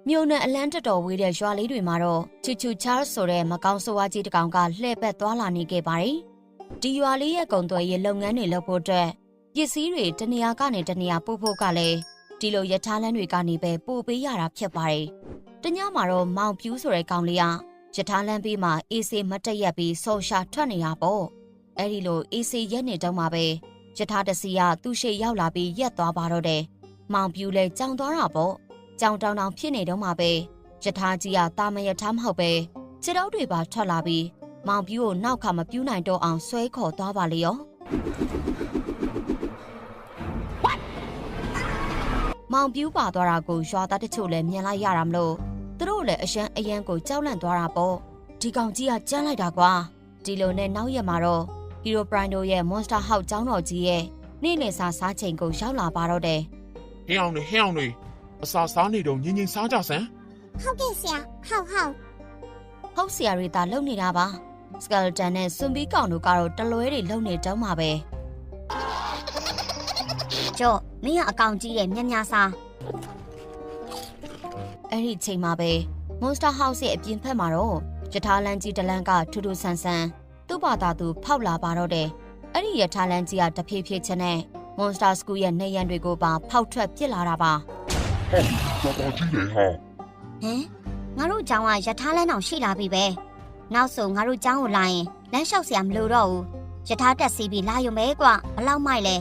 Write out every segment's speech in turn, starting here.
မြို့နယ်အလန်းတတော်ဝေးတဲ့ရွာလေးတွေမှာတော့ချူချူချားဆိုတဲ့မကောင်းဆိုးဝါးကြီးတစ်ကောင်ကလှည့်ပတ်သွားလာနေခဲ့ပါတယ်။ဒီရွာလေးရဲ့ကုန်သွယ်ရေးလုပ်ငန်းတွေလုပ်ဖို့အတွက်ပစ္စည်းတွေတနေရာကနေတနေရာပို့ဖို့ကလည်းဒီလိုရထားလမ်းတွေကနေပဲပို့ပေးရတာဖြစ်ပါတယ်။တညမှာတော့မောင်ပြူးဆိုတဲ့ကောင်လေးကရထားလမ်းဘေးမှာအေးဆေးမတက်ရက်ပြီးဆော်ရှာထွက်နေတာပေါ့။အဲဒီလိုအေးဆေးရက်နေတော့မှပဲရထားတစ်စီးကသူ့ရှေ့ရောက်လာပြီးရက်သွားပါတော့တယ်။မောင်ပြူးလည်းကြောင်သွားတာပေါ့။ကြောင်တောင်တောင်ဖြစ်နေတော့မှပဲရထားကြီးကတာမရထားမဟုတ်ပဲခြေထောက်တွေပါထွက်လာပြီးမောင်ပြူးကိုနောက်ခါမပြူးနိုင်တော့အောင်ဆွဲခေါ်သွားပါလေရောမောင်ပြူးပါသွားတာကိုရွာသားတချို့လည်းမြင်လိုက်ရတာမလို့သူတို့လည်းအယံကိုကြောက်လန့်သွားတာပေါ့ဒီကောင်ကြီးကကြမ်းလိုက်တာကွာဒီလိုနဲ့နောက်ရက်မှာတော့ဟီရိုပရိုင်တို့ရဲ့ Monster House ကျောင်းတော်ကြီးရဲ့နေ့လည်စာစားချိန်ကိုရောက်လာပါတော့တယ်ဟင်းအောင်တွေအစာစားနေတော့ငင်းစားကြစမ်းဟုတ်ကဲ့ဆရာဟုတ်ဆရာတွေသာလုံနေတာပါစကယ်တန်နဲ့စွန်ဘီကောင်တို့ကတော့တလွဲတွေလုံနေတောင်းပါပဲကျော်မင်းကအကောင်ကြီးရဲ့မြညာစားအဲ့ဒီချိန်မှာပဲ Monster House ရဲ့အပြင်ဖက်မှာတော့ရထားလမ်းကြီးတလန်းကထူထူဆန်းဆန်းသူ့ဘာသာသူဖောက်လာပါတော့တယ်အဲ့ဒီရထားလမ်းကြီးကတဖြည်းဖြည်းချင်းနဲ့ Monster School ရဲ့နေရန်တွေကိုပါဖောက်ထွက်ပစ်လာတာပါဟုတ်တော်ကြီးလေဟာငါတို့ကျောင်းကရထားလမ်းအောင်ရှိလာပြီပဲနောက်ဆိုငါတို့ကျောင်းကိုလာရင်လမ်းလျှောက်စရာမလိုတော့ဘူးရထားတက်စီးပြီးလာရုံပဲကွာဘလောက်မိုက်လဲ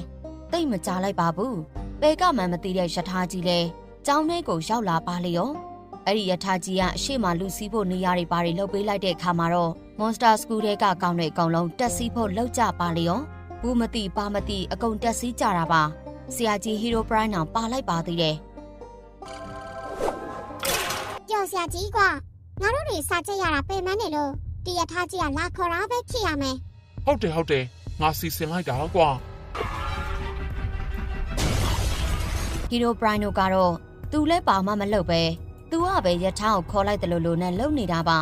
တိတ်မကြလိုက်ပါဘူးဘဲကမှမသိတဲ့ရထားကြီးလဲကျောင်းထဲကိုရောက်လာပါလေရောအဲ့ဒီရထားကြီးကအရှိမလူစီးဖို့နေရာတွေပါတွေလှုပ်ပေးလိုက်တဲ့အခါမှာတော့ Monster School ထဲကကောင်းတဲ့အကောင်လုံးတက်စီးဖို့လှုပ်ကြပါလေရောဘူးမသိပါမသိအကုန်တက်စီးကြတာပါဆရာကြီးဟီရိုပရိုင်းအောင်ပါလိုက်ပါသေးတယ်ကျော်ဆရာကြီးကွာငါတို့တွေစာချက်ရတာပင်မနေလို့ဒီရထားကြီးကလာခေါ်တာပဲဖြစ်ရမယ်ဟုတ်တယ်ငါစီစဉ်လိုက်တာကွာဟီရိုပရိုင်းတို့ကတော့သူလည်းပါမှမလုပ်ပဲသူကပဲရထားကိုခေါ်လိုက်တယ်လို့နဲ့လုံနေတာပါ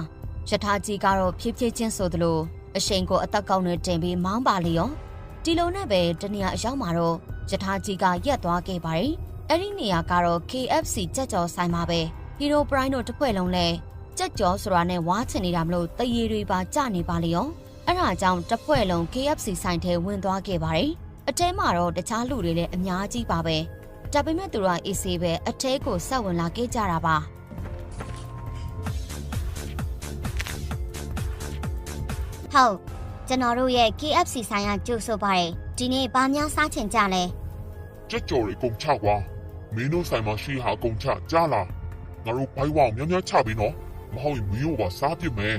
ရထားကြီးကတော့ဖြည်းဖြည်းချင်းဆိုသလိုအရှိန်ကိုအသက်ကောင်းနဲ့တင်ပြီးမောင်းပါလေရောဒီလိုနဲ့ပဲတနေရာအရောက်မှာတော့ရထားကြီးကရက်သွားခဲ့ပါတယ်အဲ့ဒီနေရာကတော့ KFC ကြက်ကြော်ဆိုင်မှာပဲဟီရိုပရိုင်းတို့တစ်ဖွဲ့လုံးလဲကြက်ကြော်ဆိုတာနဲ့ဝါချင်နေတာမလို့တရေတွေပါကြနေပါလေရောအဲ့ဒါကြောင့်တစ်ဖွဲ့လုံး KFC ဆိုင်ထဲဝင်သွားခဲ့ပါတယ်အထဲမှာတော့တခြားလူတွေလည်းအများကြီးပါပဲဒါပေမဲ့သူတို့ကအေးဆေးပဲအထဲကိုဆက်ဝင်လာခဲ့ကြတာပါဟုတ်ကျွန်တော်တို့ရဲ့ KFC ဆိုင်ကကြိုဆိုပါတယ်ဒီနေ့ဘာများစားချင်ကြလဲကြက်ကြော်တွေကုန်ချကွာမင်းတို့ဆိုင်မှာရှိဟာကုန်ချကြားလားငါတို့ဘိုင်းဝအောင်များချပြီနော်မဟုတ်ရင်မင်းတို့ပါစားပြစ်မယ်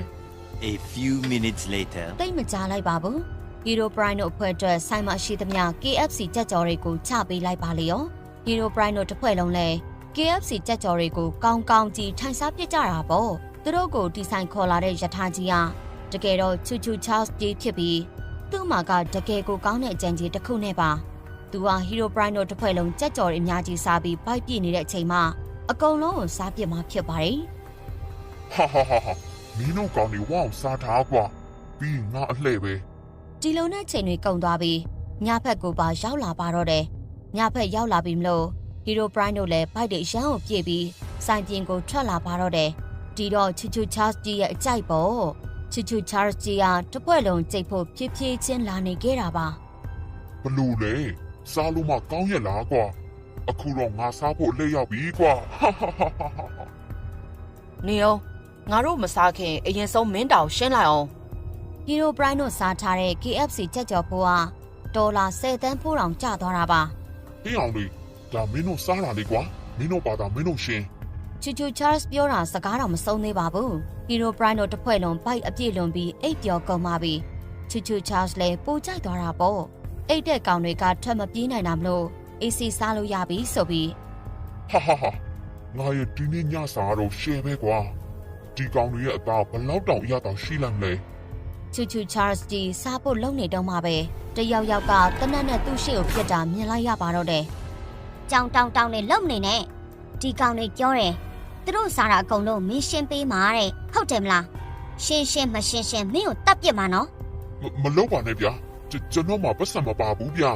A few minutes later တိတ်မကြားလိုက်ပါဘူးဟီရိုပရိုင်းတို့အဖွဲ့အတွက်ဆိုင်မှာရှိသမျှ KFC ကြက်ကြော်တွေကိုချပေးလိုက်ပါလေရောဟီရိုပရိုင်းတို့တစ်ဖွဲ့လုံးလဲ KFC ကြက်ကြော်တွေကိုကောင်းကောင်းကြည့်ထိုင်စားပြစ်ကြတာပေါ့သူတို့ကိုဒီဆိုင်ခေါ်လာတဲ့ရထားကြီးကတကယ်တော့ချူချူချားကြီးဖြစ်ပြီးသူ့မှာကတကယ်ကိုကောင်းတဲ့အကြံကြီးတစ်ခုနဲ့ပါသူကဟီရိုပရိုင်းတို့တစ်ဖွဲ့လုံးကြက်ကြော်တွေအများကြီးစားပြီးပိုက်ပြည့်နေတဲ့အချိန်မှာအကုန်လုံးကိုစားပြစ်မှဖြစ်ပါတယ်ဟာမင်းတို့ကောင်းနေဝအောင်စားထားကွာပြီးငါအလှဲ့ပဲဒီလိုနဲ့ချိန်တွေကုန်သွားပြီးညဖက်ကိုပါရောက်လာပါတော့တယ်ညဖက်ရောက်လာပြီမလို့ဟီရိုပရိုင်းတို့လည်းဘိုက်တွေရမ်းကိုပြေးပြီးဆိုင်ပြင်ကိုထွက်လာပါတော့တယ်ဒီတော့ချူချူချားကြီးရဲ့အကြိုက်ပေါ့ချူချူချားကြီးကတစ်ဖွဲ့လုံးကြိတ်ဖို့ဖြည်းဖြည်းချင်းလာနေခဲ့တာပါဘလို့လဲစားလို့မကောင်းရလားကွာအခုတော့ငါစားဖို့လက်ရောက်ပြီကွာနေအောင်ငါတို့မစားခင်အရင်ဆုံးမင်းတောင်ရှင်းလိုက်အောင်ဟီရိုပရိုင်းတို့စားထားတဲ့ KFC ကြက်ကြော်ဖိုးကဒေါ်လာ10 သန်းဖိုးတောင်ကျသွားတာပါဟင်းအောင်လေးဒါမင်းတို့စားတာလေကွာမင်းတို့ပါတာမင်းတို့ရှင်းချူချူချားပြောတာစကားတော့မဆုံးသေးပါဘူးဟီရိုပရိုင်းတို့တစ်ဖွဲ့လုံးဘိုက်အပြည့်လွန်ပြီးအိပ်ပျော်ကုန်ပါပြီချူချူချားလည်းပိုကြိုက်သွားတာပေါ့အိတ်တဲ့ကောင်တွေကထွက်မပြေးနိုင်တာမလို့အေးစီစားလို့ရပြီဆိုပြီးဟာငါရဲ့ဒီနေ့ညစာတော့ရှယ်ပဲကွာဒီကောင်တွေရဲ့အသားဘလောက်တောင်အရတောင်ရှိလိုက်မလဲချူချူချားကြီးစားဖို့လုံနေတော့မှပဲတယောက်ကတနက်နဲ့သူ့ရှေ့ကိုပြစ်တာမြင်လိုက်ရပါတော့တယ်ကြောင်တောင်နဲ့လုံနေနဲ့ဒီကောင်တွေပြောတယ်သူတို့စားတာအကုန်လုံးမင်းရှင်းပေးမှာတဲ့ဟုတ်တယ်မလားရှင်းမရှင်းမင်းကိုတတ်ပြစ်မှာနော်မလုပ်ပါနဲ့ဗျာကျွန်တော်မှပတ်စံမပါဘူးဗျာ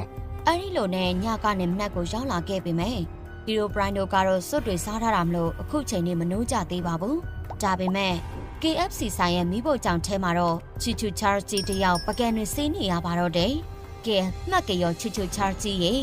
အဲ့ဒီလိုနဲ့ညကနေမနက်ကိုရောက်လာခဲ့ပြီမယ်ဟ ဟီရိုပရိုင်းတို့ကတော့စွတ်တွေစားထားတာမလို့အခုချိန်နေမနှိုးကြသေးပါဘူးဒါပေမဲ့ KFC ဆိုင်ရဲ့မိဖို့ကြောင့်ထဲမှာတော့ချီချူချာကြီးတယောက်ပကံတွေစေးနေရပါတော့တယ်ကဲမှတ်ကြရောချီချူချာကြီးရေ